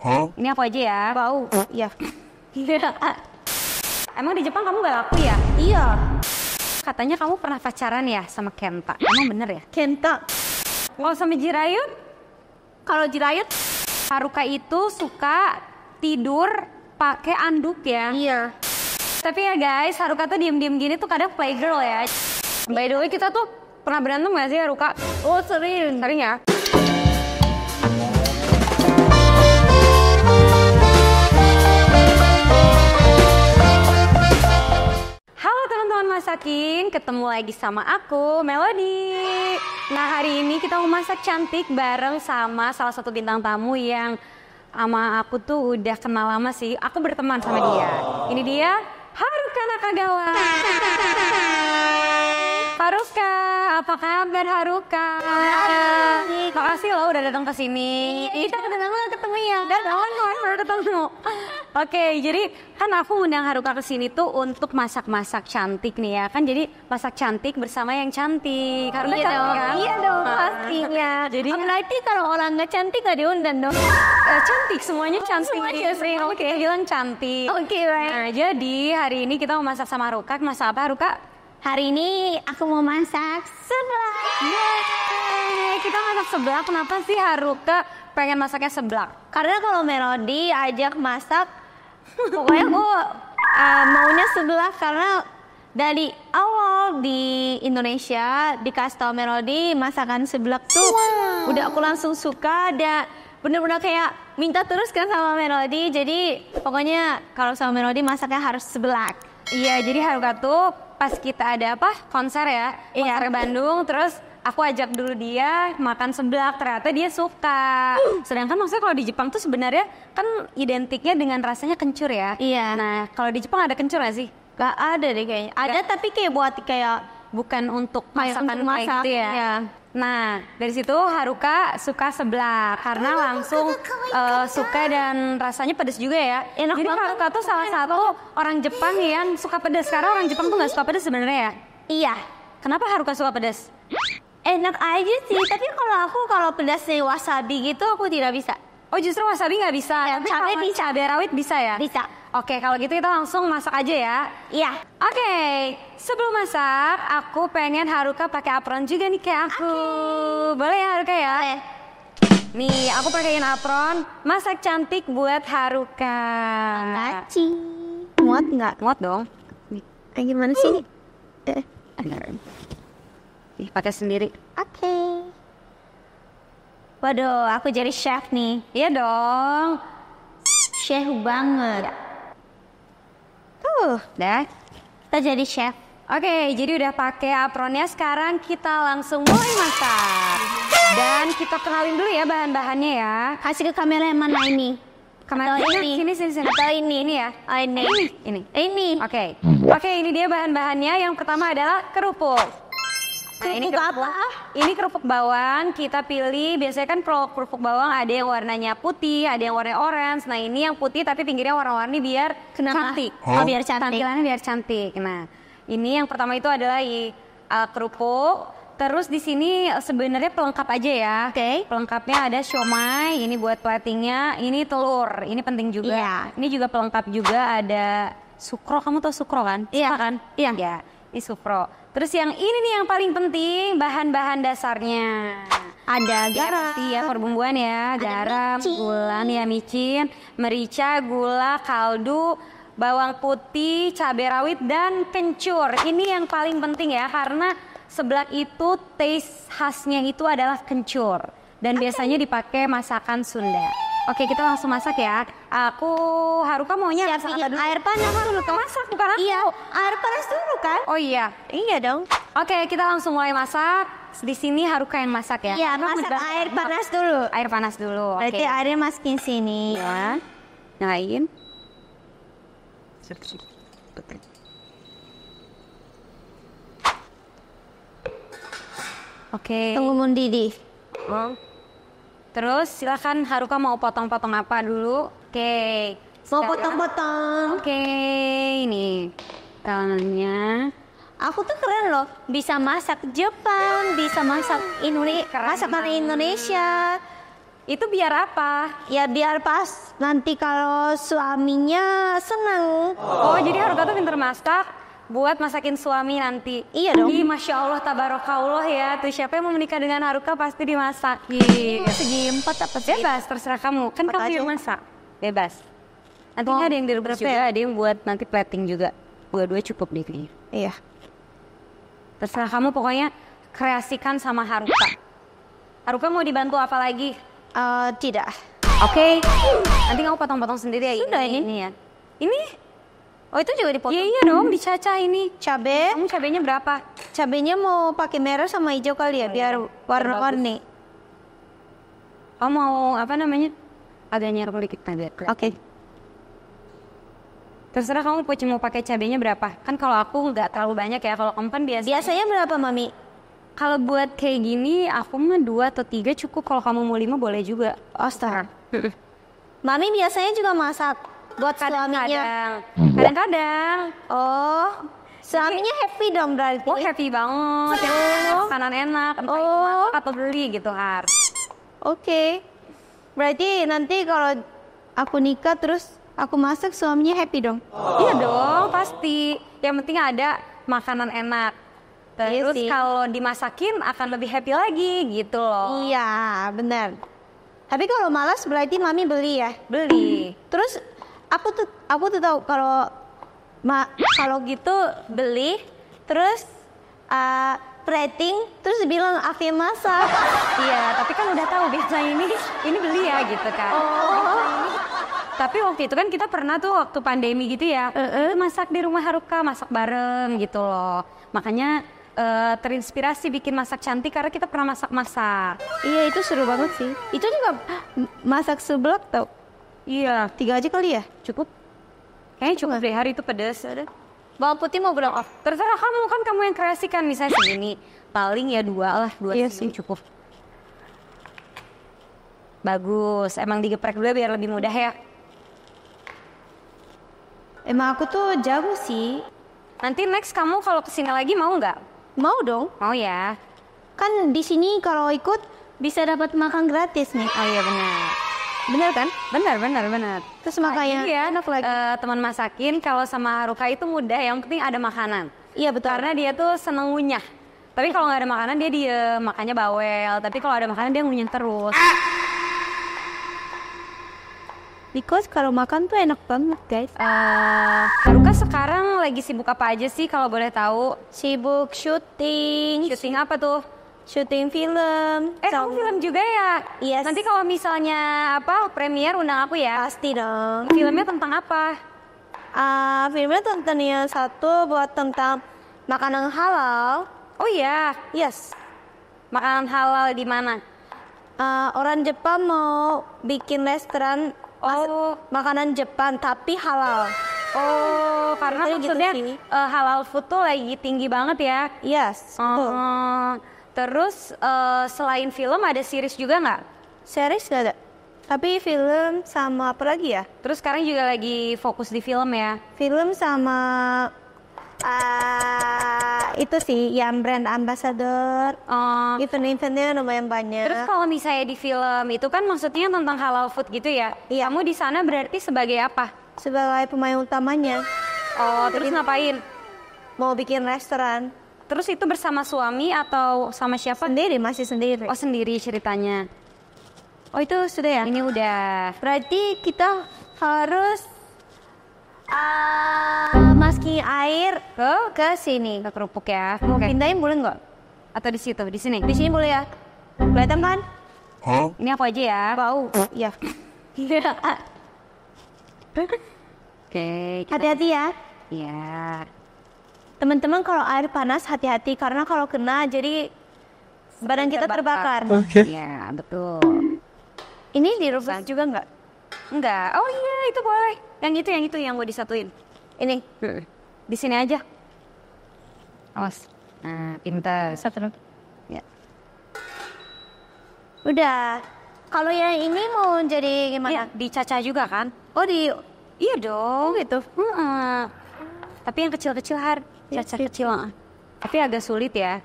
Ini aku aja ya. Bau. Iya. Emang di Jepang kamu gak laku ya? Iya. Katanya kamu pernah pacaran ya sama Kenta. Emang bener ya? Kenta. Kalau sama Jirayut, Kalau Jirayut? Haruka itu suka tidur pakai anduk ya. Iya. Tapi ya guys, Haruka tuh diem-diem gini tuh kadang playgirl ya. By the way, kita tuh pernah berantem gak sih Haruka? Oh sering. Sering ya? Halo teman-teman masakin, ketemu lagi sama aku, Melody. Nah hari ini kita mau masak cantik bareng sama salah satu bintang tamu yang sama aku tuh udah kenal lama sih. Aku berteman sama dia. Ini dia Haruka Nakagawa. Haruka, apa kabar Haruka? Makasih loh udah datang ke sini. Kita udah lama ketemu ya. Udah lama baru ketemu. Oke, jadi kan aku undang Haruka ke sini tuh untuk masak-masak cantik nih ya. Kan jadi masak cantik bersama yang cantik. Haruka Iya cantik dong, kan? iya dong pastinya. Jadi Berarti kalau orang nggak cantik nggak diundang dong. cantik, semuanya cantik. Semuanya Sering kamu kayak bilang cantik. Oke, baik. Nah, jadi hari ini kita mau masak sama Haruka. Masak apa Haruka? Hari ini aku mau masak seblak. Yeay, kita masak seblak. Kenapa sih Haruka pengen masaknya seblak? Karena kalau Melody ajak masak, pokoknya aku maunya seblak karena dari awal di Indonesia dikasih tau Melody masakan seblak tuh udah aku langsung suka dan bener-bener kayak minta terus kan sama Melody. Jadi pokoknya kalau sama Melody masaknya harus seblak. Iya, jadi Haruka tuh pas kita ada konser ya, konser Bandung, terus aku ajak dulu dia makan seblak, ternyata dia suka. Sedangkan maksudnya kalau di Jepang tuh sebenarnya kan identiknya dengan rasanya kencur ya. Iya. Nah, kalau di Jepang ada kencur gak sih? Gak ada deh kayaknya. Ada tapi kayak buat kayak Bukan untuk Kayak masakan untuk masak, kayak gitu ya. ya. Nah, dari situ Haruka suka seblak karena langsung suka dan rasanya pedas juga ya. Enak Jadi banget. Haruka tuh salah satu orang Jepang yang suka pedas. Karena orang Jepang tuh nggak suka pedas sebenarnya ya. iya. Kenapa Haruka suka pedas? Enak aja sih, tapi kalau pedas nih wasabi gitu aku tidak bisa. Oh justru wasabi nggak bisa, Ya, tapi cabai kalau bisa. cabai rawit bisa ya? Bisa. Oke, kalau gitu kita langsung masak aja ya. Iya. Oke, sebelum masak, aku pengen Haruka pakai apron juga nih kayak aku. Boleh ya Haruka ya? Boleh. Nih, aku pakein apron, masak cantik buat Haruka. Gaci. Muat nggak? Muat dong. Kayak gimana sih? Ih, pakai sendiri. Oke. Waduh, aku jadi chef nih. Iya dong. Chef banget. Dah. Kita jadi chef. Oke, jadi udah pakai apronnya. Sekarang kita langsung mulai masak. Dan kita kenalin dulu ya bahan-bahannya ya. Kasih ke kamera yang mana ini? Kamera Atau ini? sini. Atau ini? Ini ya. Oh, ini. Ini. Ini. Oke, ini dia bahan-bahannya. Yang pertama adalah kerupuk. Nah, ini Kerupuk apa? Ini kerupuk bawang. Kita pilih, biasanya kan kerupuk bawang ada yang warnanya putih, ada yang warnanya orange. Nah, ini yang putih tapi pinggirnya warna-warni biar Kenapa? cantik. Oh, biar cantik. Tampilannya biar cantik. Nah, ini yang pertama itu adalah kerupuk. Terus di sini sebenarnya pelengkap aja ya. Oke. Pelengkapnya ada siomay, ini buat platingnya, ini telur, ini penting juga. Iya. Ini juga pelengkap juga ada sukro, kamu tau sukro kan? Iya. Suka kan? Iya. Ya, ini sukro. Terus yang ini nih yang paling penting, bahan-bahan dasarnya. Ada Ya, garam. pasti ya perbumbuan ya, garam, micin. gula nih ya micin, merica, gula, kaldu, bawang putih, cabai rawit dan kencur. Ini yang paling penting ya karena seblak itu taste khasnya itu adalah kencur dan biasanya dipakai masakan Sunda. Oke, kita langsung masak ya. Aku Haruka maunya masak apa dulu? Air panas dulu kan? Masak bukan aku. Iya, air panas dulu kan? Oh iya. Iya dong. Oke, kita langsung mulai masak. Di sini Haruka yang masak ya. Iya, masak air panas dulu. Air panas dulu. Oke. Berarti airnya masukin sini. Ya. Nyalain. Oke. Tunggu mendidih. Terus silakan Haruka mau potong-potong apa dulu? Oke. Mau Sekarang- potong-potong. Oke, ini tangannya. Aku tuh keren loh, bisa masak Jepang, bisa masak Keren masakan banget. Indonesia. Itu biar apa? Ya biar pas nanti kalau suaminya senang. Oh, jadi Haruka tuh pinter masak buat masakin suami nanti. Iya dong. Ih, Masya Allah, tabarakallah ya. Tuh siapa yang mau menikah dengan Haruka pasti dimasakin. Segi 4 apa sih? Bebas, terserah kamu. Kan Empat kamu aja. yang masak. Bebas. Nanti Mau ada yang direbus berapa juga, ya? ada yang buat nanti plating juga. Dua-dua cukup deh kayaknya. Iya. Terserah kamu, pokoknya kreasikan sama Haruka. Haruka mau dibantu apa lagi? Tidak. Oke. Nanti kamu potong-potong sendiri ya. Sudah ini. ya. Ini? Oh itu juga dipotong. Iya iya dong, dicacah ini. Cabe. Kamu cabenya berapa? Cabenya mau pakai merah sama hijau kali ya, biar warna-warni. Kamu mau apa namanya? Agak nyerok dikit agak. Oke. Terserah kamu mau pakai cabenya berapa. Kan kalau aku nggak terlalu banyak ya. Kalau kamu kan biasa. Biasanya berapa, Mami? Kalau buat kayak gini, aku mah 2 atau 3 cukup. Kalau kamu mau 5 boleh juga. Astaga. Mami biasanya juga masak buat suaminya. Kadang-kadang. Oh, suaminya happy dong berarti. Oh happy banget. Ya, makanan enak. Entah itu masak atau beli gitu Har. Oke. Berarti nanti kalau aku nikah terus aku masak suaminya happy dong. Iya dong, pasti. Yang penting ada makanan enak. Terus Iya sih. kalau dimasakin akan lebih happy lagi gitu loh. Iya, benar. Tapi kalau malas berarti Mami beli ya. Beli. Terus aku tuh tahu kalau kalau gitu beli terus plating terus bilang aku yang masak. Iya, tapi kan udah tahu biasanya ini beli ya gitu kan. Tapi waktu itu kan kita pernah tuh waktu pandemi gitu ya, masak di rumah Haruka, masak bareng gitu loh. Makanya terinspirasi bikin masak cantik karena kita pernah masak-masak. Iya itu seru banget sih. Itu juga masak seblak tau. Iya, 3 aja kali ya? cukup. Kayaknya cukup deh, hari itu pedas. Bawang putih mau berapa? Terserah kamu, kan kamu yang kreasikan. Misalnya segini, paling ya 2 lah, 2 Iya segini cukup. Bagus, emang digeprek dulu biar lebih mudah ya. Emang aku tuh jago sih. Nanti next kamu kalau kesini lagi mau nggak? Mau dong. Mau ya. Kan di sini kalau ikut bisa dapat makan gratis nih. Oh iya benar. Bener kan? Benar. Terus makanya Iya, enak lagi. teman masakin kalau sama Haruka itu mudah, yang penting ada makanan. Iya betul. Karena dia tuh seneng ngunyah. Tapi kalau nggak ada makanan dia diem, makanya bawel. Tapi kalau ada makanan dia ngunyah terus. Because kalau makan tuh enak banget guys. Haruka sekarang lagi sibuk apa aja sih kalau boleh tahu? Sibuk syuting. Syuting apa tuh? Syuting film. Kamu film juga ya? Yes. Nanti kalau misalnya apa premier undang aku ya. Pasti dong. Filmnya tentang apa? Filmnya tentang yang satu buat tentang makanan halal. Oh iya, Yes. makanan halal di mana? Orang Jepang mau bikin restoran makanan Jepang tapi halal. Oh, karena Katanya gitu maksudnya sih. halal food tuh lagi tinggi banget ya. Yes. betul. Terus selain film ada series juga nggak? Series gak ada. Tapi film sama apa lagi ya? Terus sekarang juga lagi fokus di film ya. Film sama itu sih yang brand ambassador. Event-eventnya lumayan banyak. Terus kalau misalnya di film itu kan maksudnya tentang halal food gitu ya? Iya. Kamu di sana berarti sebagai apa? Sebagai pemain utamanya Oh, terus ngapain? mau bikin restoran Terus itu bersama suami atau sama siapa? sendiri, masih sendiri. Oh, sendiri ceritanya. Oh itu sudah ya? Ini udah. Berarti kita harus masukin air ke sini. Ke kerupuk ya. Mau Oke. pindahin boleh nggak? Atau di situ, di sini. Di sini boleh ya? Kelihatan kan? Ini aku aja ya. Bau. Iya. Oke. Hati-hati ya. Ya. Teman-teman kalau air panas hati-hati karena kalau kena jadi badan kita terbakar. Ya, betul. Ini direbus juga nggak? Enggak. Oh iya, itu boleh. Yang itu yang gue disatuin. Ini Di sini aja. Awas. Nah, pintar. satu lagi. Ya. Udah. Kalau yang ini mau jadi Iya, gimana? dicacah juga kan? Oh di Iya dong. gitu. Tapi yang kecil-kecil cacah Iya. kecil. Tapi agak sulit ya.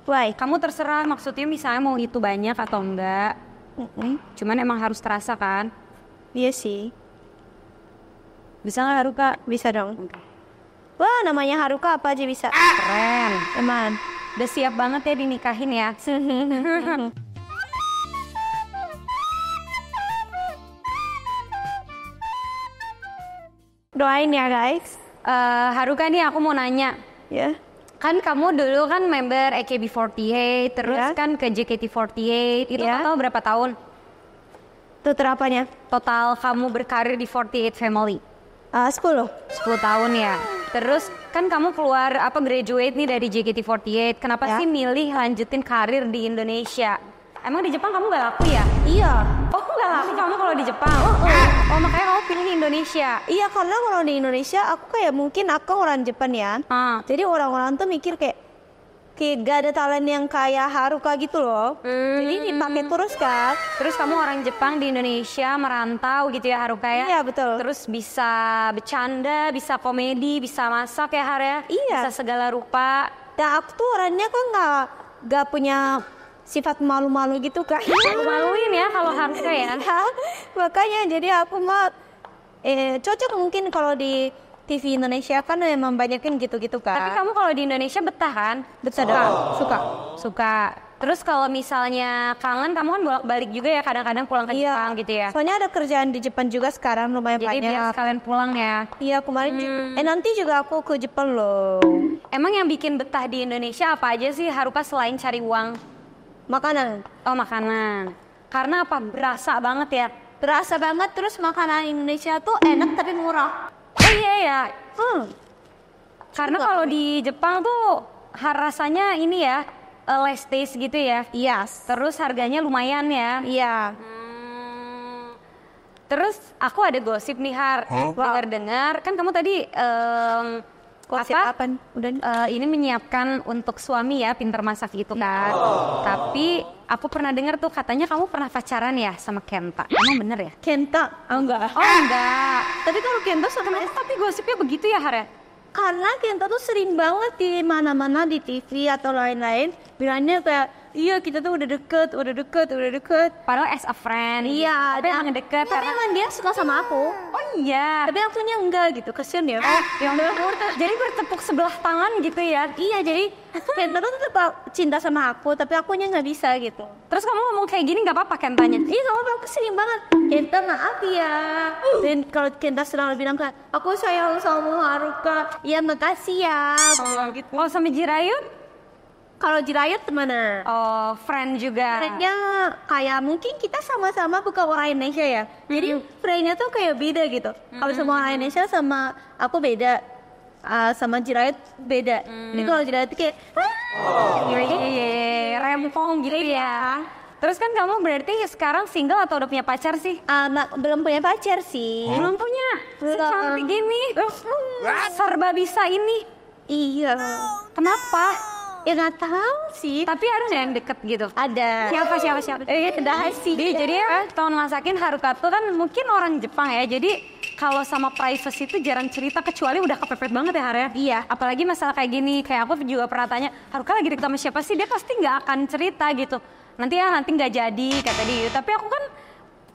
Why? Kamu terserah maksudnya misalnya mau itu banyak atau enggak. Cuman emang harus terasa kan? Iya sih. Bisa nggak Haruka? Bisa dong. Wah, namanya Haruka apa aja bisa. Keren. Eman. Udah siap banget ya dinikahin ya. Doain ya guys. Haruka nih aku mau nanya. Ya. Kan kamu dulu kan member AKB48, terus Ya. kan ke JKT48. Itu Ya. total berapa tahun? Tutur apanya? Total kamu berkarir di 48 Family? 10. 10 tahun ya. Terus kan kamu keluar graduate nih dari JKT48. Kenapa Ya. sih milih lanjutin karir di Indonesia? Emang di Jepang kamu gak laku ya? Iya. Oh gak laku kamu kalau di Jepang? Oh makanya kamu pilih Indonesia? Iya, karena kalau di Indonesia aku kayak mungkin aku orang Jepang ya. Jadi orang-orang tuh mikir kayak gak ada talent yang kayak Haruka gitu loh. Jadi dipakai terus kan. Terus kamu orang Jepang di Indonesia merantau gitu ya Haruka ya? Iya, betul. Terus bisa bercanda, bisa komedi, bisa masak ya Har ya? Iya. Bisa segala rupa. Dan aku tuh orangnya kan gak punya sifat malu-malu gitu kan. Malu-maluin ya kalau Haruka ya? Makanya jadi aku mah cocok mungkin kalau di TV Indonesia kan memang banyakin gitu-gitu kan. Tapi kamu kalau di Indonesia betah kan? Betah dong. Suka. Terus kalau misalnya kangen, kamu kan bolak-balik juga ya kadang-kadang pulang ke Jepang gitu ya? Soalnya ada kerjaan di Jepang juga sekarang lumayan Jadi banyak. biar sekalian pulang ya? Iya kemarin nanti juga aku ke Jepang loh. Emang yang bikin betah di Indonesia apa aja sih Haruka selain cari uang? Makanan. Oh makanan. Karena apa? Berasa banget ya? Berasa banget, terus makanan Indonesia tuh enak tapi murah. Oh iya ya. Karena kalau di Jepang tuh rasanya ini ya less taste gitu ya. Yes. Terus harganya lumayan ya. Iya. Terus aku ada gosip nih Har. Dengar-dengar kan kamu tadi Gosip apa? Udah. ini menyiapkan untuk suami ya, pinter masak gitu kan. Tapi aku pernah dengar tuh katanya kamu pernah pacaran ya sama Kenta. Emang bener ya? Kenta? Oh enggak. Oh enggak. Tapi kalau Kenta sama Tapi gosipnya begitu ya Har ya? karena Kenta tuh sering banget di mana-mana di TV atau lain-lain bilangnya kayak iya kita tuh udah deket. Padahal as a friend. Iya, Tapi emang deket tapi karena... emang dia suka sama aku. Oh iya. Tapi akunya enggak gitu, kasian ya. Yang jadi bertepuk sebelah tangan gitu ya. Iya, jadi Kenta tuh tetap cinta sama aku, tapi akunya nggak bisa gitu. Terus kamu ngomong kayak gini nggak apa-apa Kentanya? Iya, nggak apa-apa, aku sering banget. Kenta maaf ya. Dan kalau Kenta selalu bilang kayak, aku sayang sama Haruka. Iya, makasih ya. Gitu. Oh sama Jirayut? Kalau Jirayut mana? Oh friend juga. Friendnya kayak mungkin kita sama-sama bukan orang Indonesia ya. Jadi friendnya tuh kayak beda gitu. Kalau sama orang Indonesia sama aku beda. Sama Jirayut beda. Jadi kalau Jirayut tuh kayak Iya, rempong gitu ya. Terus kan kamu berarti sekarang single atau udah punya pacar sih? belum punya pacar sih. Belum punya. Belum. Cantik gini. Serba bisa ini. Iya. Kenapa? Ya nggak tahu sih. Tapi harus yang deket gitu. Ada. Siapa? Udah sih. Jadi ya tahun masakin Haruka tuh kan mungkin orang Jepang ya. Jadi kalau sama privacy itu jarang cerita kecuali udah kepepet banget ya Har ya. Iya. Apalagi masalah kayak gini. Kayak aku juga pernah tanya, Haruka lagi deket sama siapa sih? Dia pasti nggak akan cerita gitu. Nanti nggak jadi kata dia. Tapi aku kan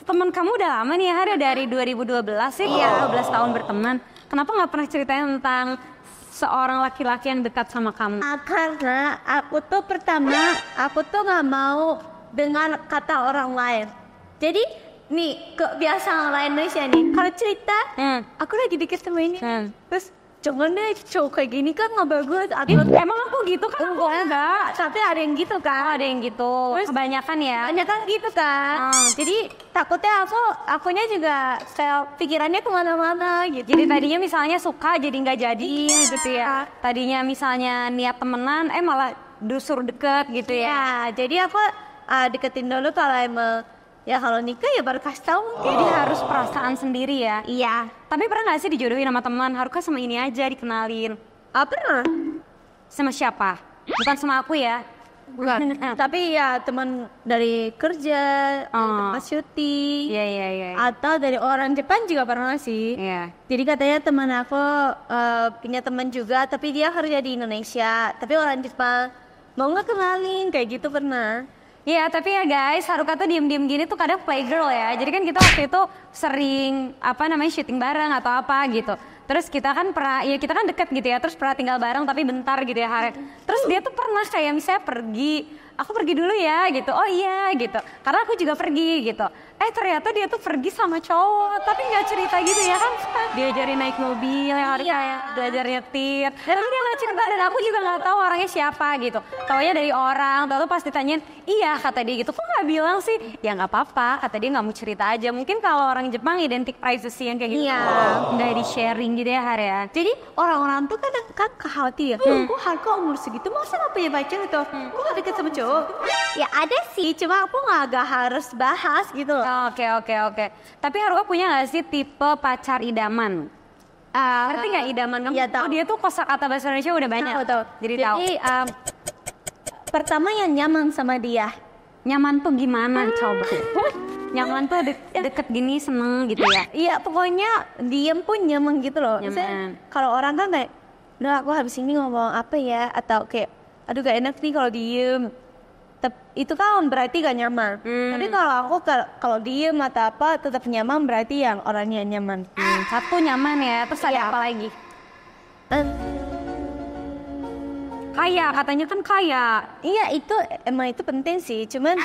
teman kamu udah lama nih ya Har ya, dari 2012 sih. Iya. 12 tahun berteman. Kenapa nggak pernah ceritain tentang seorang laki-laki yang dekat sama kamu? Karena aku tuh pertama, aku tuh nggak mau dengar kata orang lain. Jadi nih kebiasaan orang Indonesia nih, kalau cerita, aku lagi dikit sama ini, terus jangan deh cowok kayak gini kan nggak bagus. Emang aku gitu kan? Aku enggak. Tapi ada yang gitu kan? Ada yang gitu. Terus, kebanyakan ya. Banyak kan gitu kan? Jadi takutnya akunya juga kayak pikirannya kemana-mana gitu. Jadi tadinya misalnya suka jadi nggak jadi gitu ya. Tadinya misalnya niat temenan, malah dusur deket gitu ya. Ya, jadi aku deketin dulu kalau emang ya kalau nikah ya baru kasih tahu. Jadi harus perasaan sendiri ya. Iya. Tapi pernah nggak sih dijodohin sama teman? Haruka sama ini aja dikenalin. Pernah. Sama siapa? Bukan sama aku ya. Bukan. Tapi ya teman dari kerja, tempat syuting. Iya. Atau dari orang Jepang juga pernah sih. Iya. Jadi katanya teman aku punya teman juga, tapi dia kerja di Indonesia. Tapi orang Jepang mau nggak kenalin kayak gitu pernah. Iya, tapi ya guys, Haruka tuh diem-diem gini tuh kadang playgirl ya. Jadi kan kita waktu itu sering syuting bareng atau apa gitu. Terus kita kan kita kan deket gitu ya. Terus pernah tinggal bareng tapi bentar gitu ya Haren. Terus dia tuh pernah kayak misalnya aku pergi dulu ya gitu. Oh iya gitu. Karena aku juga pergi gitu. Ternyata dia tuh pergi sama cowok, tapi nggak cerita gitu ya kan? Diajarin naik mobil, yang Haruka ya, belajar nyetir. Tapi dia nggak cerita dan aku juga nggak tahu orangnya siapa gitu. Taunya dari orang, tahu pas ditanyain, iya kata dia gitu. Kok nggak bilang sih? Ya nggak apa-apa, kata dia nggak mau cerita aja. Mungkin kalau orang Jepang identik privacy yang kayak gitu. Iya. Nggak di sharing gitu ya Har ya. Jadi orang-orang tuh kadang kan khawatir. Kok Haruka umur segitu masa nggak punya pacar gitu? Kok nggak deket sama cowok? Ya ada sih, cuma aku nggak harus bahas gitu loh. Oke. Tapi Haruka punya nggak sih tipe pacar idaman? Ngerti nggak idaman kamu? Iya, tahu. Oh dia tuh kosakata bahasa Indonesia udah banyak. Tahu. Jadi tahu. Pertama yang nyaman sama dia. Nyaman tuh gimana coba? Nyaman tuh deket gini seneng gitu ya? Iya pokoknya diem pun nyaman gitu loh. Nyaman. Kalau orang kan kayak, udah aku habis ini ngomong apa ya? Atau kayak, aduh gak enak nih kalau diem. Itu kan berarti gak nyaman. Tapi kalau aku kalau diem atau apa tetap nyaman berarti yang orangnya nyaman. Satu nyaman ya, terus ada apa lagi? Kaya, katanya kan kaya. Iya itu emang itu penting sih. Cuman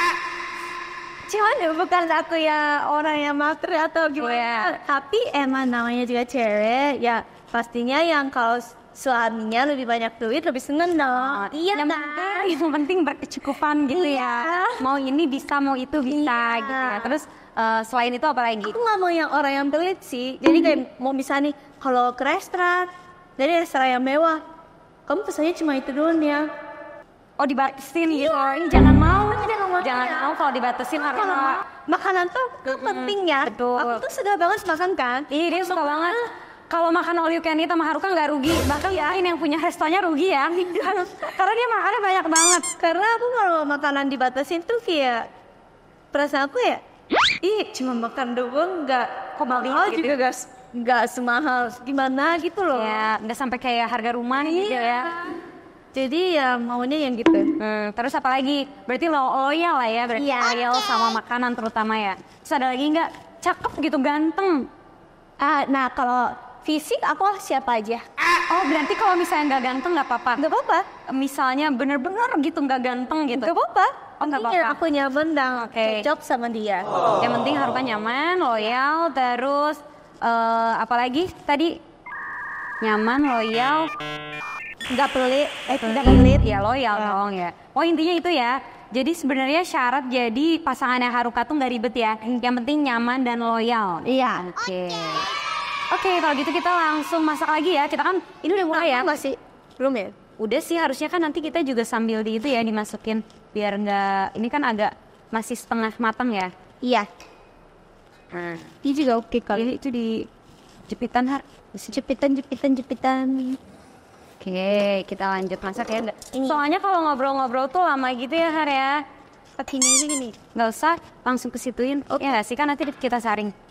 ya bukan aku ya orang yang materi atau gimana. Tapi emang namanya juga cewek ya pastinya yang kalau suaminya lebih banyak duit lebih seneng dong. Iya yang penting berkecukupan gitu ya. Mau ini bisa, mau itu bisa gitu ya. Terus selain itu apa lagi? Aku nggak mau yang orang yang pelit sih. Jadi kayak mau misalnya nih kalau ke restoran, jadi restoran yang mewah, kamu pesannya cuma itu doang ya. Oh dibatasin gitu. Ini jangan mau kalau dibatasin karena makanan tuh penting ya. Betul. Aku tuh suka banget makan kan. Iya dia suka banget. Kalau makan all you can eat sama Haruka nggak rugi, bahkan ini yang punya restonya rugi ya. Karena dia makannya banyak banget. Karena aku kalau makanan dibatasin tuh kayak perasaan aku ya, cuma makan doang nggak mahal gitu. Juga nggak semahal gimana gitu loh. Ya nggak sampai kayak harga rumah gitu ya. Jadi ya maunya yang gitu. Terus apa lagi? Berarti loyal lah ya, berarti loyal sama makanan terutama ya. Terus ada lagi nggak? Cakep gitu, ganteng. Nah kalau fisik aku siapa aja. Oh berarti kalau misalnya nggak ganteng nggak apa-apa? Nggak apa-apa. Misalnya bener-bener gitu nggak ganteng gitu? Nggak apa-apa. Oh nggak apa-apa. Aku nyaman dan cocok sama dia. Yang penting Haruka nyaman, loyal, terus apalagi tadi nyaman, loyal, nggak pelit, tidak pelit, ya loyal dong ya. Oh intinya itu ya. Jadi sebenarnya syarat jadi pasangannya Haruka tuh nggak ribet ya. Yang penting nyaman dan loyal. Iya. Oke, kalau gitu kita langsung masak lagi ya. Kita kan ini udah mulai ya? Nggak sih? Belum ya? Udah sih, harusnya kan nanti kita juga sambil di itu ya dimasukin biar nggak, ini kan agak masih setengah matang ya. Iya. Ini juga oke kali. Itu di jepitan Har. Jepitan. Oke, kita lanjut masak ya. Soalnya kalau ngobrol-ngobrol tuh lama gitu ya Har ya. Pakai ini aja gini. Nggak usah, langsung kesituin. Ya nggak sih, kan nanti kita saring.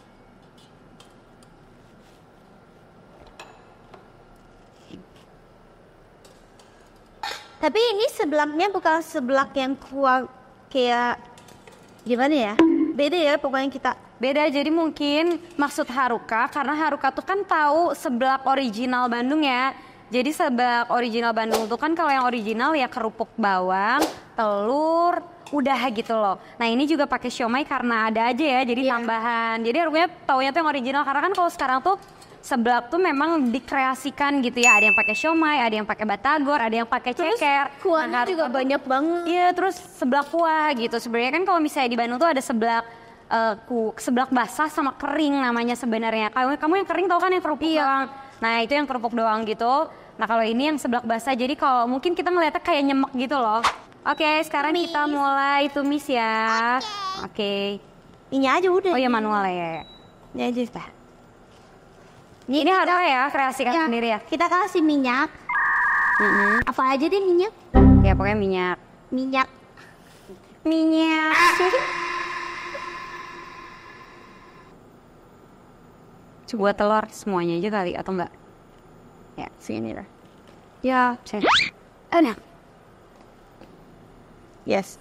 Tapi ini sebelaknya bukan sebelak yang kuat kayak gimana ya? Beda ya pokoknya kita. Beda, jadi mungkin maksud Haruka karena Haruka tuh kan tahu seblak original Bandung ya. Jadi seblak original Bandung tuh kan kalau yang original ya kerupuk bawang, telur, udah gitu loh. Nah ini juga pakai siomay karena ada aja ya, jadi tambahan. Jadi Harukanya taunya tuh yang original karena kan kalau sekarang tuh seblak tuh memang dikreasikan gitu ya. Ada yang pakai siomay, ada yang pakai batagor, ada yang pakai ceker. Kuahnya juga banyak banget. Iya, terus seblak kuah gitu. Sebenarnya kan kalau misalnya di Bandung tuh ada seblak seblak basah sama kering namanya sebenarnya. Kamu yang kering tau kan yang kerupuk doang. Nah itu yang kerupuk doang gitu. Nah kalau ini yang seblak basah. Jadi kalau mungkin kita ngeliatnya kayak nyemek gitu loh. Oke, sekarang kita mulai tumis ya. Oke. Ini aja udah. Oh ya manual ya. Ini aja dah. Ini harus ya kreasikan sendiri ya. Kita kasih minyak. Apa aja deh minyak? Ya pokoknya minyak. Minyak. Coba telur semuanya aja kali atau enggak? Ya, Sini lah. ya, enak. Yes.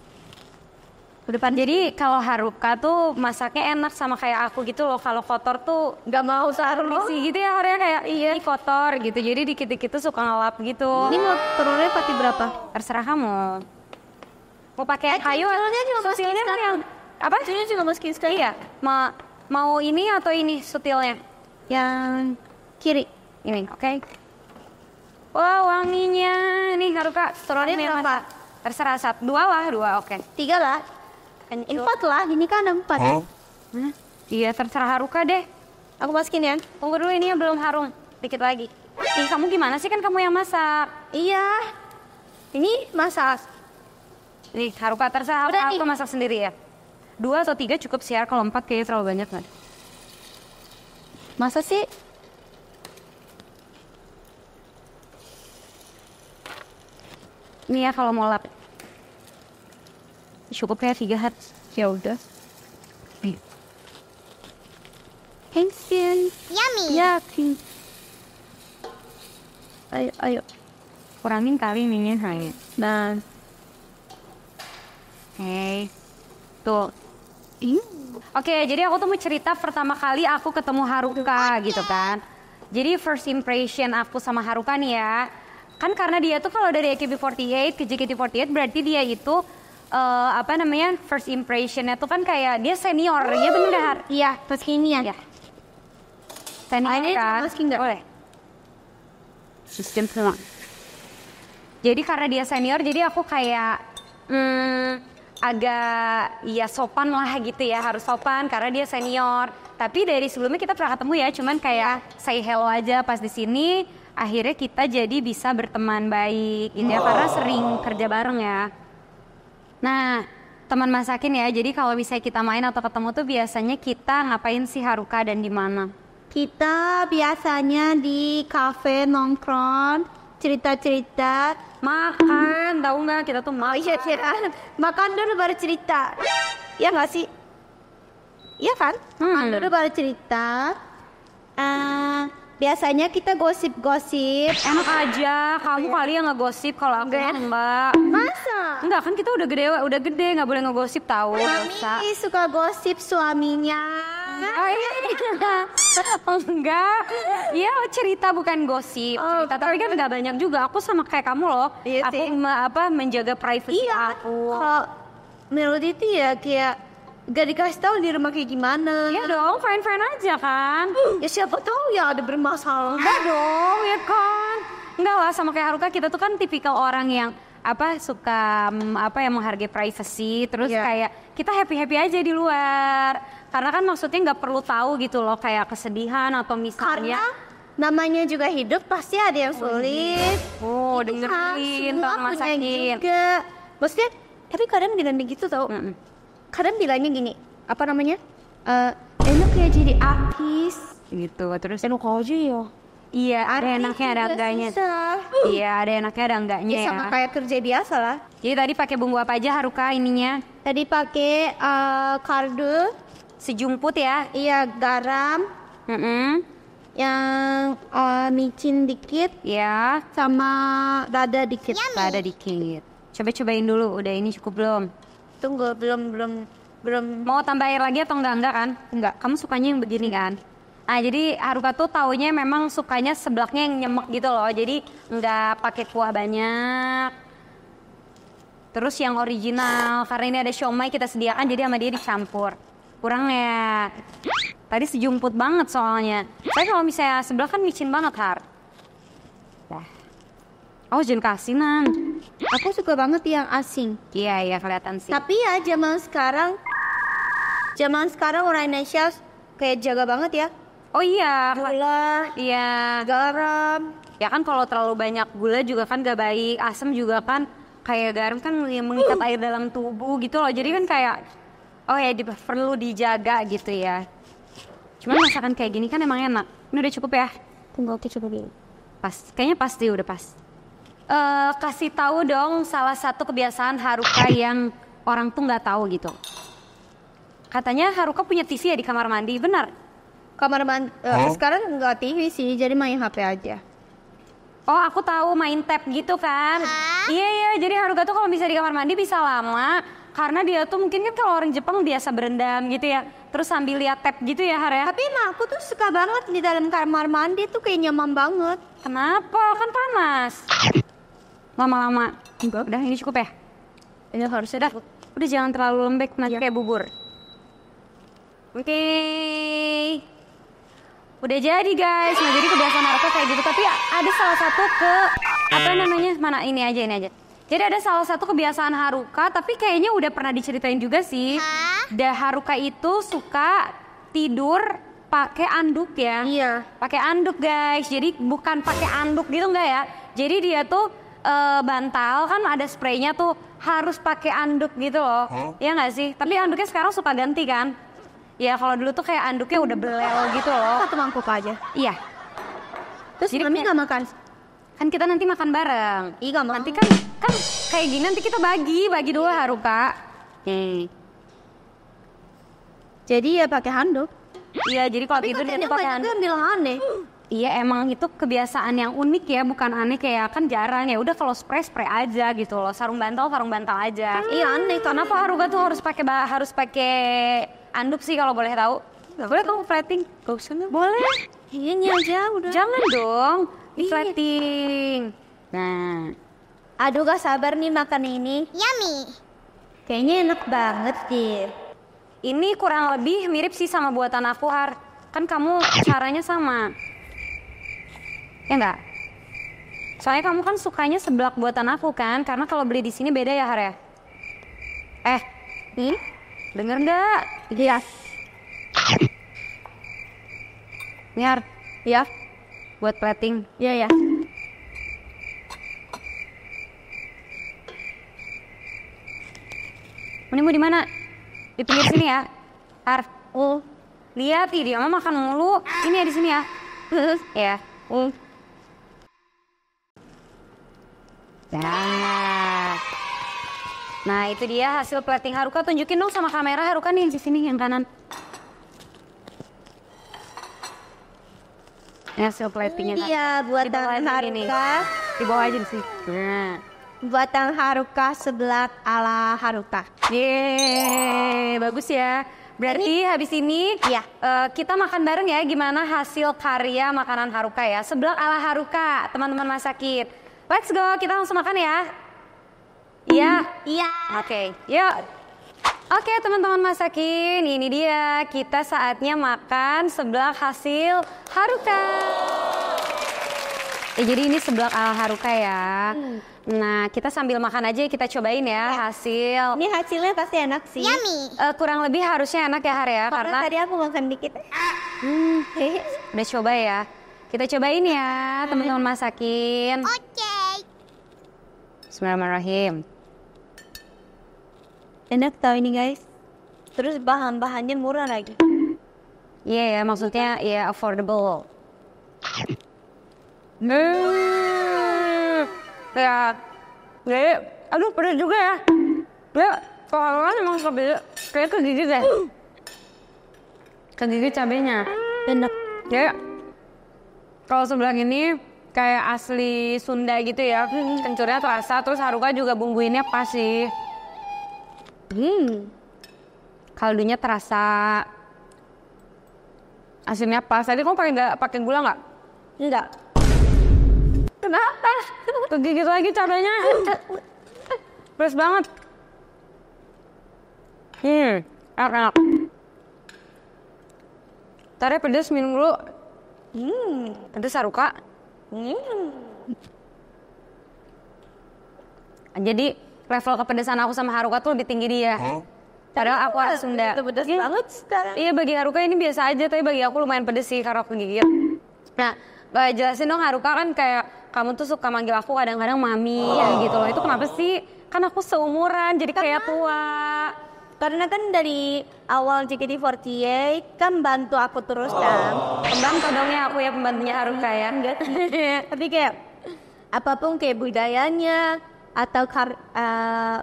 Ke depan. Jadi kalau Haruka tuh masaknya enak sama kayak aku gitu loh. Kalau kotor tuh Nggak mau Sarul. sih gitu ya, orangnya kayak ini kotor gitu. Jadi dikit-dikit tuh suka ngelap gitu. Ini mau telurnya pakai berapa? Terserah kamu. Mau pakai kayu sutilnya kan yang apa? Ini juga masukin sekali. Iya. Mau ini atau ini sutilnya? Yang kiri. Ini, oke. Wah, wanginya. Nih Haruka, Telurnya kamu yang berapa? masak. Terserah dua, oke. 3 lah. 4 lah, ini kan ada 4. Mana? Iya, terserah Haruka deh. Aku masukin ya. Tunggu dulu, ini yang belum harum. Dikit lagi. Ih, kamu gimana sih? Kan kamu yang masak. Iya. Ini masak. Nih, Haruka terserah. Udah, Aku nih. masak sendiri ya. 2 atau 3 cukup sih ya. Kalau 4 kayaknya terlalu banyak kan. Masa sih? Ini ya kalau mau lap. Cukup kayak 3 hat. Ya udah. Nih. Thanks, Yen. Yummy. Ya, ayo. Kurangin kali ininya saya. Nah, Oke. Tuh. Oke, jadi aku tuh mau cerita pertama kali aku ketemu Haruka gitu kan. Jadi first impression aku sama Haruka nih ya. Kan karena dia tuh kalau dari AKB48 ke JKT48 berarti dia itu first impressionnya tuh kan kayak dia senior, ya bener. iya, masukin ini ya. Ya. Senior Ini kan? masukin nggak? Boleh. Sistem semua. Jadi karena dia senior, jadi aku kayak agak ya sopan lah gitu ya, harus sopan karena dia senior. Tapi dari sebelumnya kita pernah ketemu ya, cuman kayak say hello aja pas di sini. Akhirnya kita jadi bisa berteman baik gitu ya, karena sering kerja bareng ya. Nah, teman masakin ya. Jadi kalau misalnya kita main atau ketemu tuh biasanya kita ngapain sih Haruka dan di mana? Kita biasanya di kafe nongkrong, cerita-cerita. Makan, tahu nggak? Kita tuh makan. Iya. Makan dulu baru cerita. Ya nggak sih? Iya kan? Makan dulu baru cerita. Biasanya kita gosip-gosip. Enak aja, kamu kali yang ngegosip kalau aku Enggak ya? enggak. Masa? Enggak kan kita udah gede nggak boleh ngegosip tahu. Dosa. Mami suka gosip suaminya. Oh iya. Enggak. Iya cerita bukan gosip. Oh, Cerita tapi kan nggak banyak juga. Aku sama kayak kamu loh. Iya aku sih. menjaga privasi Iya. aku. Kalau Melody itu ya kayak gak dikasih tahu di rumah kayak gimana. Iya dong, fine aja kan. Ya siapa tahu ya ada bermasalah. Enggak dong, ya kan. Enggak lah, sama kayak Haruka kita tuh kan tipikal orang yang suka menghargai privacy, terus Iya. kayak kita happy aja di luar. Karena kan maksudnya nggak perlu tahu gitu loh kayak kesedihan atau misalnya. Karena namanya juga hidup pasti ada yang sulit. Oh, Itu kan dengerin, semua tolong punya masakin. juga. Maksudnya, tapi kadang bilangnya gitu tau. Mm-mm. Kadang bilangnya gini, apa namanya? Enak ya jadi artis. Gitu, terus Enak aja ya. iya ada enaknya ada juga enggaknya. susah. Iya ada enaknya ada enggaknya Ya ya. sama kayak kerja biasa lah. Jadi tadi pakai bumbu apa aja Haruka ininya? Tadi pakai kaldu, Sejumput ya. iya garam, yang micin dikit, Ya, sama dada dikit. ada dikit. Cobain dulu, udah ini cukup belum? Tunggu, belum. Mau tambah air lagi atau enggak kan? Enggak. Kamu sukanya yang begini kan? Nah jadi Haruka tuh taunya memang sukanya seblaknya yang nyemek gitu loh. Jadi enggak pakai kuah banyak. Terus yang original, karena ini ada siomay kita sediakan jadi sama dia dicampur. Kurang ya. Tadi sejumput banget soalnya. Saya kalau misalnya sebelah kan micin banget Har. Dah. Oh jangan kasih Nan. Aku suka banget yang asing. Iya kelihatan sih. Tapi ya zaman sekarang orang Indonesia kayak jaga banget ya. Oh iya. Gula, Iya. garam. Ya kan kalau terlalu banyak gula juga kan gak baik, asam juga kan kayak garam kan yang mengikat air dalam tubuh gitu loh. Jadi kan kayak perlu dijaga gitu ya. Cuman masakan kayak gini kan emang enak. Ini udah cukup ya? Tunggu aku coba dulu. Pas, kayaknya pas deh udah pas. Kasih tahu dong salah satu kebiasaan Haruka yang orang tuh nggak tahu gitu. Katanya Haruka punya TV ya di kamar mandi, benar? Kamar mandi sekarang nggak TV sih, jadi main HP aja. Oh aku tahu main tab gitu kan. Iya jadi Haruka tuh kalau bisa di kamar mandi bisa lama. karena dia tuh mungkin kan kalau orang Jepang biasa berendam gitu ya, terus sambil lihat tab gitu ya Har ya. Tapi emang aku tuh suka banget di dalam kamar mandi tuh kayak nyaman banget. Kenapa? Kan panas. Lama-lama. Enggak. Udah ini cukup ya? Ini harusnya Udah jangan terlalu lembek nanti kayak bubur. Oke. Udah jadi guys. Nah jadi kebiasaan Haruka kayak gitu. Tapi ada salah satu apa namanya? Mana ini aja. Jadi ada salah satu kebiasaan Haruka, tapi kayaknya udah pernah diceritain juga sih. Haruka itu suka tidur pakai anduk ya. Iya. Pakai anduk guys. Jadi bukan pakai anduk gitu enggak ya. Jadi dia tuh bantal kan ada spraynya tuh harus pakai anduk gitu loh. Iya nggak sih? Tapi anduknya sekarang suka ganti kan. Ya kalau dulu tuh kayak anduknya udah belel gitu loh. Satu mangkuk aja. Iya. Terus Jadi Mami kayak- nggak makan? Kan kita nanti makan bareng. Iya mau. Nanti kan kayak gini nanti kita bagi dulu Haruka. Jadi ya pakai handuk. Iya, jadi kalau tidur dia tuh pakai Itu handuk. yang bilang aneh. Iya, emang itu kebiasaan yang unik ya, bukan aneh kayak kan jarang ya. Udah kalau spray aja gitu loh. Sarung bantal aja. Iya aneh. Kenapa Haruka tuh harus pakai anduk sih kalau boleh tahu? Boleh kamu plating? Gak usah nggak? Boleh. Iya ini aja udah. Jangan dong. Iya. Plating. Nah, Aduh gak sabar nih makan ini. Yummy. Kayaknya enak banget deh. ini kurang lebih mirip sih sama buatan aku Har. Kan kamu caranya sama. Ya enggak? Soalnya kamu kan sukanya seblak buatan aku kan, karena kalau beli di sini beda ya Har ya. Denger nggak? Iya. Nih Har, Iya. buat plating. Iya ya. Ini mau di mana? Di pinggir sini ya, Har. Oh. Lihat, dia mah makan mulu. Ini ya di sini ya. Ya. Nah, itu dia hasil plating Haruka. Tunjukin dong sama kamera Haruka nih di sini yang kanan. Ini hasil platingnya kan. Iya buatan Haruka. Di bawah aja di sini. Nah. Buatan Haruka seblak ala Haruka. Yeay, bagus ya. Berarti habis ini Iya. Kita makan bareng ya gimana hasil karya makanan Haruka ya. Seblak ala Haruka, teman-teman masakin. Let's go, kita langsung makan ya. Iya. Iya. Oke, yuk. Oke teman-teman masakin, ini dia kita saatnya makan seblak hasil Haruka. Jadi ini seblak ala Haruka ya. Nah kita sambil makan aja kita cobain ya hasil. Ini hasilnya pasti enak sih. Yummy. Kurang lebih harusnya enak ya Har ya, Karena tadi aku makan dikit. udah coba ya. Kita cobain ya teman-teman masakin. Oke. Bismillahirrahmanirrahim. Enak tau ini guys. Terus bahan-bahannya murah lagi. Iya ya, maksudnya ya affordable. Ya, aduh pedas juga ya. Ya, soalnya emang kayak ke gigi deh. Ke gigi cabenya. Enak. Ya, kalau sebelah ini kayak asli Sunda gitu ya. Kencurnya terasa, terus Haruka juga bumbuinnya pas sih. Kaldunya terasa. Asinnya pas. Tadi kamu pakai gula nggak? Enggak. Kenapa? Kegigit lagi cabenya. Pedas banget. Enak. Ntar ya pedas minum dulu. Pedas Haruka. Jadi level kepedesan aku sama Haruka tuh lebih tinggi dia. Padahal aku orang Sunda. Itu pedas banget sekarang. Iya bagi Haruka ini biasa aja, tapi bagi aku lumayan pedes sih karena aku gigit. Nah, jelasin dong Haruka kan kayak kamu tuh suka manggil aku kadang-kadang mami gitu loh. Itu kenapa sih? Kan aku seumuran jadi kayak tua. Karena kan dari awal JKT48 kan bantu aku terus kan. Pembantu dong ya aku ya, pembantunya Haruka ya. Enggak sih. Tapi kayak apapun kayak budayanya atau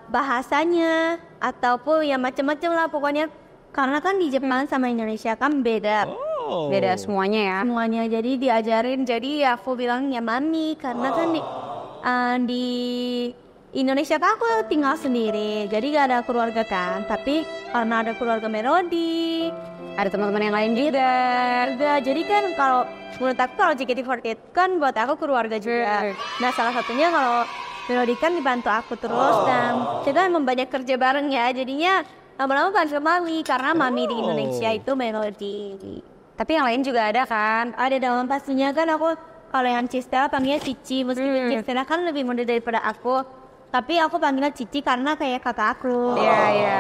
bahasanya ataupun ya macam-macam lah pokoknya. Karena kan di Jepang sama Indonesia kan beda. Beda semuanya ya. Semuanya jadi diajarin, jadi aku bilang ya mami karena kan di Indonesia kan aku tinggal sendiri, jadi gak ada keluarga kan. Tapi karena ada keluarga Melody, Ada teman-teman yang lain juga. jadi kan kalau menurut aku kalau JKT48 kan buat aku keluarga juga. Nah salah satunya kalau Melody kan dibantu aku terus dan kita emang banyak kerja bareng ya. Jadinya lama-lama bantu Mami karena Mami di Indonesia itu Melody. Tapi yang lain juga ada kan? Ada dong pastinya kan aku kalau yang Cistela panggilnya Cici, meskipun Cistela kan lebih muda daripada aku. Tapi aku panggilnya Cici karena kayak kakak aku. Iya, iya.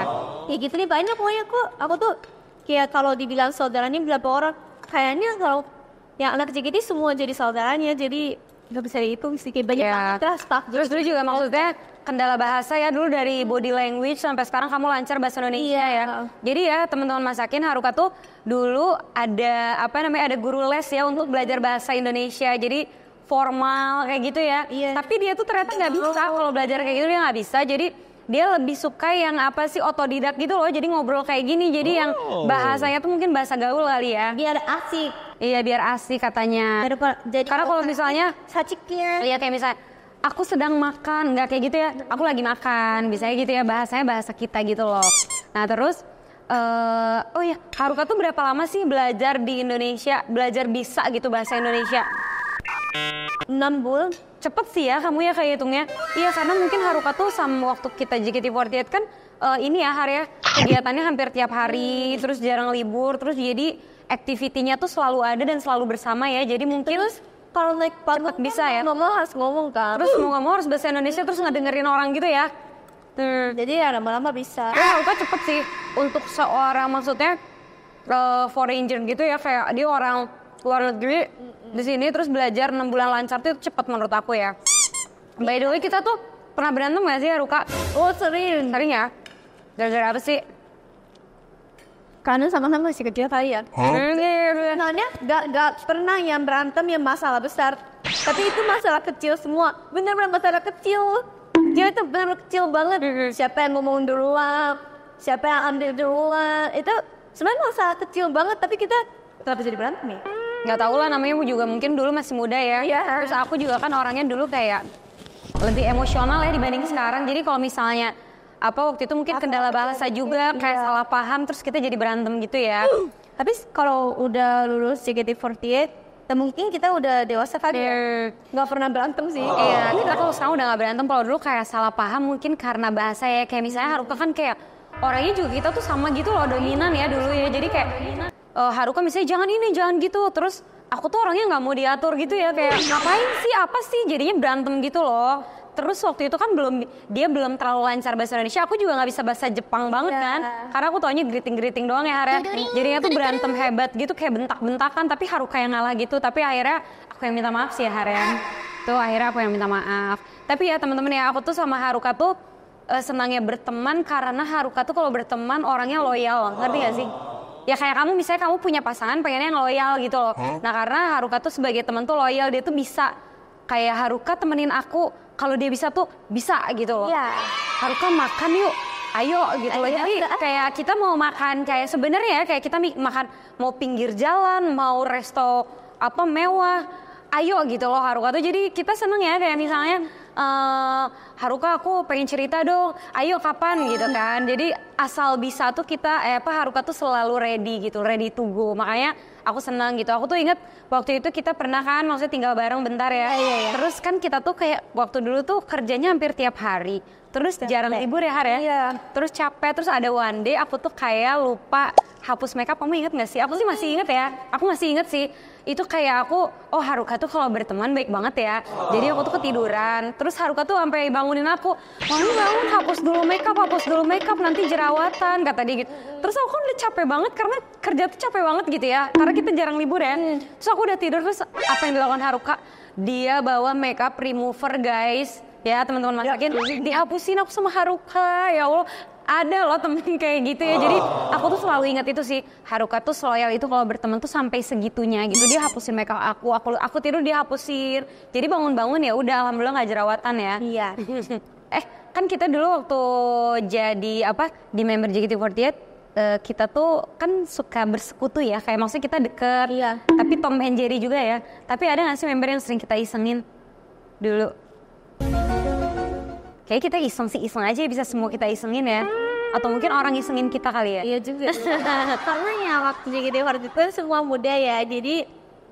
Kayak gitu nih banyak pokoknya aku tuh kayak kalau dibilang saudaranya berapa orang, kayaknya kalau yang anak JKT semua jadi saudaranya, jadi nggak bisa dihitung sih, kayak banyak banget staff. Terus dulu juga maksudnya kendala bahasa ya, dulu dari body language sampai sekarang kamu lancar bahasa Indonesia ya. Jadi ya teman-teman masakin Haruka tuh dulu ada ada guru les ya untuk belajar bahasa Indonesia. Jadi formal kayak gitu ya. Tapi dia tuh ternyata nggak bisa kalau belajar kayak gitu, dia nggak bisa. Jadi dia lebih suka yang otodidak gitu loh. Jadi ngobrol kayak gini. Jadi yang bahasanya tuh mungkin bahasa gaul kali ya. Biar asik. Iya biar asik katanya. Karena kalau misalnya iya kayak misalnya aku sedang makan, nggak kayak gitu ya. Aku lagi makan, biasanya gitu ya, bahasanya bahasa kita gitu loh. Nah terus Haruka tuh berapa lama sih belajar di Indonesia, belajar bisa gitu bahasa Indonesia? 6 bulan. Cepet sih ya kamu ya kayak hitungnya. Iya karena mungkin Haruka tuh sama waktu kita JKT48 kan ini ya Har ya, kegiatannya hampir tiap hari, terus jarang libur, terus jadi activity-nya tuh selalu ada dan selalu bersama ya. Jadi mungkin terus kalau naik panggung bisa ya. Mama harus ngomong kan. Terus mau harus bahasa Indonesia terus ngedengerin orang gitu ya. Jadi ya lama-lama bisa. Haruka cepet sih untuk seorang maksudnya foreigner gitu ya, kayak dia orang luar negeri di sini terus belajar 6 bulan lancar tuh cepet menurut aku ya. By the way kita tuh pernah berantem gak sih Haruka? Oh sering. Sering ya? Gara-gara apa sih? Karena sama-sama masih kecil kali ya. Sebenarnya gak pernah yang berantem yang masalah besar. Tapi itu masalah kecil semua. Bener-bener masalah kecil. Dia itu bener kecil banget. Siapa yang ngomong duluan, siapa yang ambil duluan. Itu sebenarnya masalah kecil banget. Tapi kita kenapa jadi berantem ya? Gak tau lah, namanya juga mungkin dulu masih muda ya. Terus aku juga kan orangnya dulu kayak lebih emosional ya dibanding sekarang. Jadi kalau misalnya waktu itu mungkin kendala bahasa juga, kayak salah paham terus kita jadi berantem gitu ya. Tapi kalau udah lulus JKT48, mungkin kita udah dewasa kali ya. Nggak pernah berantem sih. Iya, kita kalau sekarang udah nggak berantem. Kalau dulu kayak salah paham mungkin karena bahasa ya. Kayak misalnya Haruka kan kayak orangnya juga kita tuh sama gitu loh, dominan ya dulu ya. Jadi kayak Haruka misalnya jangan ini, jangan gitu. Terus aku tuh orangnya nggak mau diatur gitu ya. Kayak ngapain sih, apa sih, jadinya berantem gitu loh. Terus waktu itu kan dia belum terlalu lancar bahasa Indonesia. Aku juga nggak bisa bahasa Jepang banget kan. Karena aku taunya greeting doang ya Har ya. Jadinya tuh berantem hebat gitu, kayak bentak-bentakan. Tapi Haruka yang ngalah gitu. Tapi akhirnya aku yang minta maaf sih ya Har ya. Tuh akhirnya aku yang minta maaf. Tapi ya teman-teman ya, aku tuh sama Haruka tuh senangnya berteman karena Haruka tuh kalau berteman orangnya loyal. Ngerti gak sih? Ya kayak kamu misalnya kamu punya pasangan pengennya yang loyal gitu loh. Nah karena Haruka tuh sebagai teman tuh loyal, dia tuh bisa kayak Haruka temenin aku, kalau dia bisa tuh bisa gitu loh. Haruka makan yuk, ayo gitu loh. Jadi kayak kita mau makan kayak sebenarnya kayak kita makan mau pinggir jalan, mau resto mewah, ayo gitu loh Haruka tuh. Jadi kita seneng ya kayak misalnya Haruka aku pengen cerita dong, ayo kapan gitu kan. Jadi asal bisa tuh kita Haruka tuh selalu ready gitu, ready to go. Makanya aku senang gitu. Aku tuh inget waktu itu kita pernah kan maksudnya tinggal bareng bentar ya. Terus kan kita tuh kayak waktu dulu tuh kerjanya hampir tiap hari. Terus jarang libur ya Har ya. Terus capek, terus ada one day aku tuh kayak lupa hapus makeup. Kamu inget gak sih? Aku sih masih inget ya. Aku masih inget sih. Itu kayak aku, Haruka tuh kalau berteman baik banget ya. Jadi aku tuh ketiduran. Terus Haruka tuh sampai bangunin aku. Bangun, hapus dulu makeup, nanti jerawatan, kata dia gitu. Terus aku kan udah capek banget karena kerja tuh capek banget gitu ya. Karena kita jarang libur ya. Terus aku udah tidur, terus apa yang dilakukan Haruka? Dia bawa makeup remover guys. Ya teman-teman masakin, dihapusin aku sama Haruka. Ya Allah, ada loh temen kayak gitu ya. Jadi aku tuh selalu ingat itu sih, Haruka tuh loyal itu kalau berteman tuh sampai segitunya gitu. Dia hapusin makeup aku tidur dia hapusin. Jadi bangun-bangun ya udah alhamdulillah nggak jerawatan ya. Iya. Kan kita dulu waktu jadi di member JKT48 kita tuh kan suka bersekutu ya, kayak maksudnya kita deket. Tapi Tom and Jerry juga ya. Tapi ada nggak sih member yang sering kita isengin dulu? kayak kita iseng aja bisa semua kita isengin ya. Atau mungkin orang isengin kita kali ya. Iya juga. Karena ya waktu JKT48 itu kan semua muda ya, jadi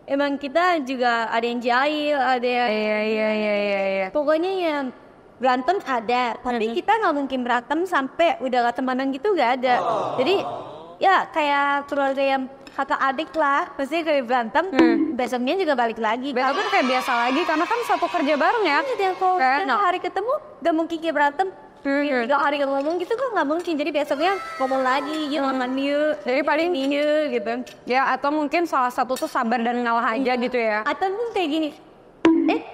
emang kita juga ada yang jahil, ada yang Iya. pokoknya yang berantem ada, tapi kita nggak mungkin berantem sampai udah gak temenan gitu, gak ada. Jadi ya kayak keluarga yang kakak adik lah, pasti kayak berantem, besoknya juga balik lagi. Besok kan kayak biasa lagi karena kan satu kerja bareng ya. Iya, kalau tiap hari ketemu gak mungkin kayak berantem. 3 hari gak ngomong gitu kan gak mungkin, jadi besoknya ngomong lagi, yuk makan yuk, Jadi paling yuk gitu. ya atau mungkin salah satu tuh sabar dan ngalah aja gitu ya. Atau pun kayak gini,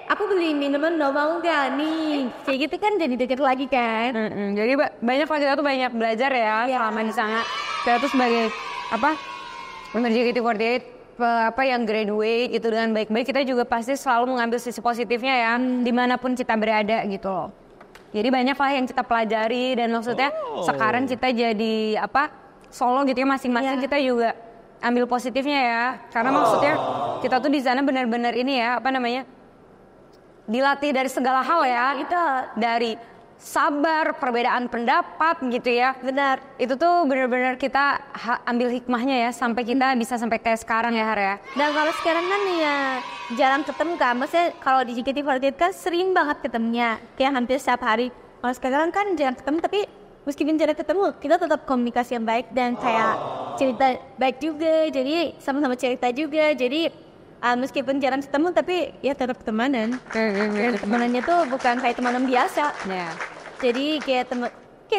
aku beli minuman lo mau gak nih? Kayak gitu kan jadi deket lagi kan. Jadi banyak lah kita tuh banyak belajar ya selama di sana. Kita tuh sebagai member JKT48 yang graduate gitu dengan baik-baik, kita juga pasti selalu mengambil sisi positifnya ya dimanapun kita berada gitu loh. Jadi banyak lah yang kita pelajari dan maksudnya sekarang kita jadi solo gitu ya masing-masing kita juga ambil positifnya ya. Karena maksudnya kita tuh di sana benar-benar ini ya dilatih dari segala hal ya. Dari sabar, perbedaan pendapat gitu ya. Benar. Itu tuh benar-benar kita ambil hikmahnya ya sampai kita bisa sampai kayak sekarang ya Har ya. Dan kalau sekarang kan ya jarang ketemu kan, maksudnya kalau di JKT48 kan sering banget ketemunya, kayak hampir setiap hari. Kalau sekarang kan jarang ketemu, tapi meskipun jarang ketemu, kita tetap komunikasi yang baik dan kayak cerita baik juga, jadi sama-sama cerita juga, jadi meskipun jarang ketemu tapi ya tetap temanan. Dan temanannya tuh bukan kayak temanan biasa. Jadi kayak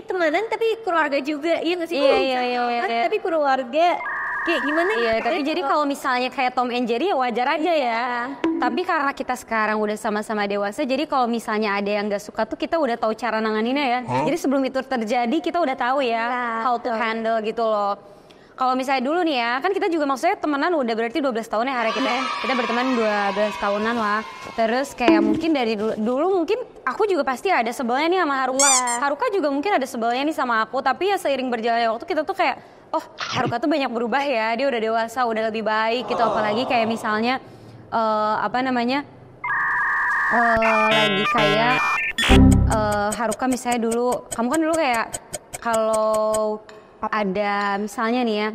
temanan tapi keluarga juga, iya nggak sih? Iya. Tapi keluarga kayak gimana? Iya, tapi jadi kalau misalnya kayak Tom and Jerry ya wajar aja ya. Tapi karena kita sekarang udah sama-sama dewasa, jadi kalau misalnya ada yang nggak suka tuh kita udah tahu cara nanganinnya ya. Jadi sebelum itu terjadi kita udah tahu ya how to handle gitu loh. Kalau misalnya dulu nih ya, kan kita juga maksudnya temenan udah berarti 12 tahun ya hari kita berteman 12 tahunan lah. Terus kayak mungkin dari dulu mungkin aku juga pasti ada sebelnya nih sama Haruka. Haruka juga mungkin ada sebelnya nih sama aku, tapi ya seiring berjalannya waktu kita tuh kayak Haruka tuh banyak berubah ya, dia udah dewasa, udah lebih baik gitu. Apalagi kayak misalnya lagi kayak Haruka misalnya dulu, kamu kan dulu kayak kalau ada misalnya nih ya,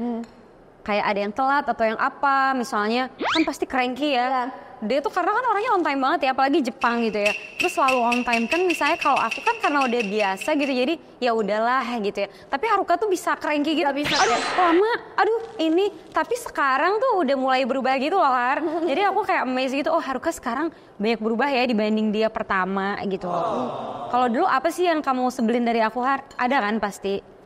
kayak ada yang telat atau yang apa, misalnya kan pasti cranky ya. Dia tuh karena kan orangnya on time banget ya, apalagi Jepang gitu ya. Terus selalu on time kan, misalnya kalau aku kan karena udah biasa gitu, jadi ya udahlah gitu ya. Tapi Haruka tuh bisa cranky gitu. Aduh lama, ini. Tapi sekarang tuh udah mulai berubah gitu loh Har. Jadi aku kayak amazed gitu, Haruka sekarang banyak berubah ya dibanding dia pertama gitu loh. Kalau dulu apa sih yang kamu sebelin dari aku Har? Ada kan pasti?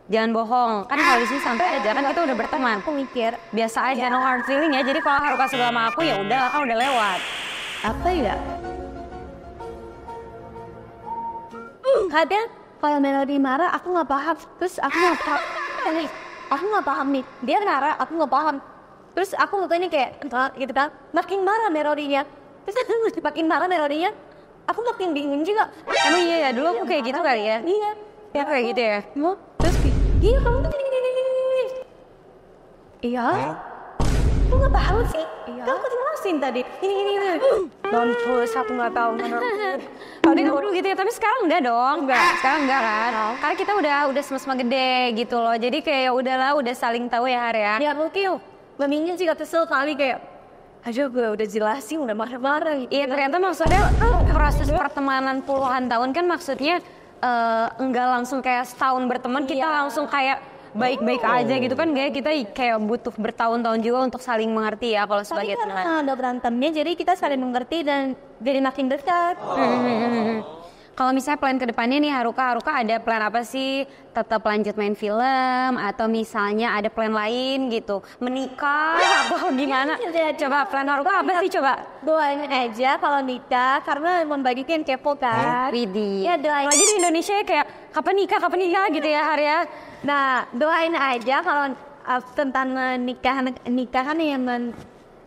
Jangan bohong, kan kalau di sini santai aja, kan kita udah berteman. Aku mikir biasa aja, no hard feeling ya. Jadi kalau Haruka sebelah sama aku ya udah kan udah lewat. apa ya? Kadang kalau Melody marah aku nggak paham, terus aku nggak paham nih, dia marah aku nggak paham, terus aku ngeliatnya kayak gitu kan, makin marah Melody-nya, terus makin marah Melody-nya, aku makin bingung juga. Emang iya ya, dulu aku kayak gitu kali ya? Iya. Ya kayak gitu ya? Terus iya kamu tuh gini. Iya. Aku nggak paham sih. Kan aku jelasin tadi. Ini. Mampus, aku nggak tahu. Kalau dulu gitu ya, tapi sekarang enggak dong. Sekarang enggak kan? Karena kita udah sama-sama gede gitu loh. Jadi kayak udahlah, udah saling tahu ya Har ya. Ya mungkin Maminya juga kesel kali kayak, aduh gue udah jelasin, udah marah-marah gitu. Iya ternyata maksudnya proses pertemanan puluhan tahun kan maksudnya enggak langsung kayak setahun berteman, kita langsung kayak baik-baik aja gitu kan, kita kayak butuh bertahun-tahun juga untuk saling mengerti ya kalau sebagai teman. Karena ada berantemnya, jadi kita saling mengerti dan jadi makin dekat. Kalau misalnya plan ke depannya nih Haruka ada plan apa sih? Tetap lanjut main film atau misalnya ada plan lain gitu? Menikah atau gimana? Coba plan Haruka apa sih coba? Doain aja kalau nikah, karena membagikan kepo kan. Widih. Ya doain. Lagi di Indonesia ya kayak kapan nikah gitu ya Har ya. Nah doain aja kalau tentang nikahan yang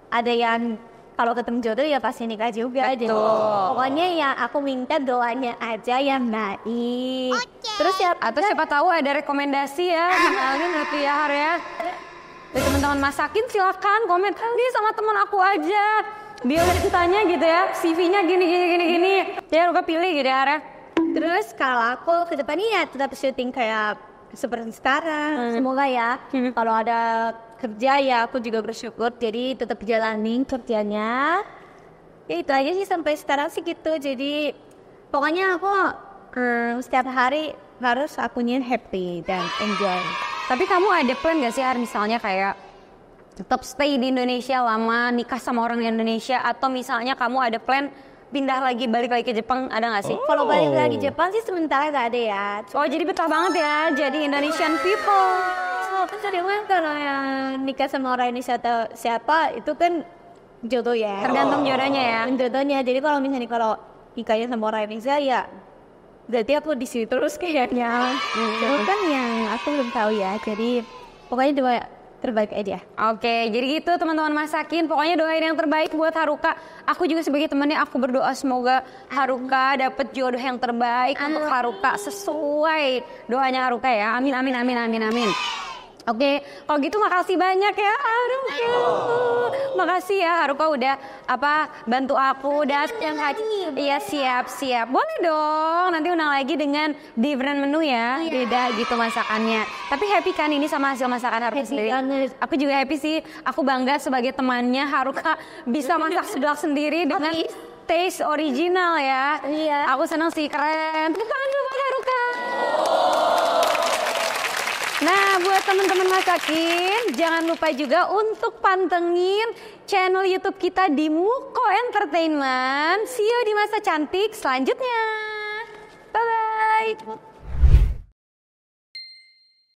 ada yang kalau ketemu jodoh ya pasti nikah juga. Betul. Pokoknya ya aku minta doanya aja yang baik. Terus ya atau siapa tahu ada rekomendasi ya, kenalin nanti ya Har ya. Dari teman-teman masakin silakan komen, ini sama teman aku aja. biodatanya gitu ya, CV-nya gini. Ya Haruka pilih gitu ya, Ara. Terus kalau aku ke depannya ya tetap syuting kayak seperti sekarang. Semoga ya kalau ada kerja ya aku juga bersyukur. Jadi tetap jalanin kerjanya. Ya itu aja sih sampai sekarang sih gitu. Jadi pokoknya aku setiap hari harus akunya happy dan enjoy. Tapi kamu ada plan gak sih, Har, misalnya kayak tetap stay di Indonesia lama, nikah sama orang Indonesia, atau misalnya kamu ada plan pindah lagi, balik lagi ke Jepang, ada gak sih? Kalau balik lagi Jepang sih sementara gak ada ya. Oh, jadi betah banget ya jadi Indonesian people. Kan kan kalau yang nikah sama orang Indonesia atau siapa itu kan jodoh ya. Tergantung jodohnya ya. Jodohnya. Jadi kalau misalnya kalau nikahnya sama orang Indonesia ya berarti aku di sini terus kayaknya. Itu kan yang aku belum tahu ya. Jadi pokoknya doa terbaik aja. Oke, jadi gitu teman-teman Masakin. Pokoknya doain yang terbaik buat Haruka. Aku juga sebagai temannya aku berdoa semoga Haruka dapet jodoh yang terbaik untuk Haruka sesuai doanya Haruka ya. Amin. Oke, kalau gitu makasih banyak ya Haruka. Makasih ya Haruka udah bantu aku datang haji. Iya siap. Boleh dong. Nanti undang lagi dengan different menu ya. Beda gitu masakannya. Tapi happy kan ini sama hasil masakan Haruka sendiri? Aku juga happy sih. Aku bangga sebagai temannya Haruka bisa masak seblak sendiri dengan taste original ya. Iya. Aku senang sih, keren. Tepuk tangan dulu buat Haruka. Nah, buat teman-teman Masakin, jangan lupa juga untuk pantengin channel YouTube kita di Muko Entertainment. See you di masa cantik selanjutnya. Bye-bye.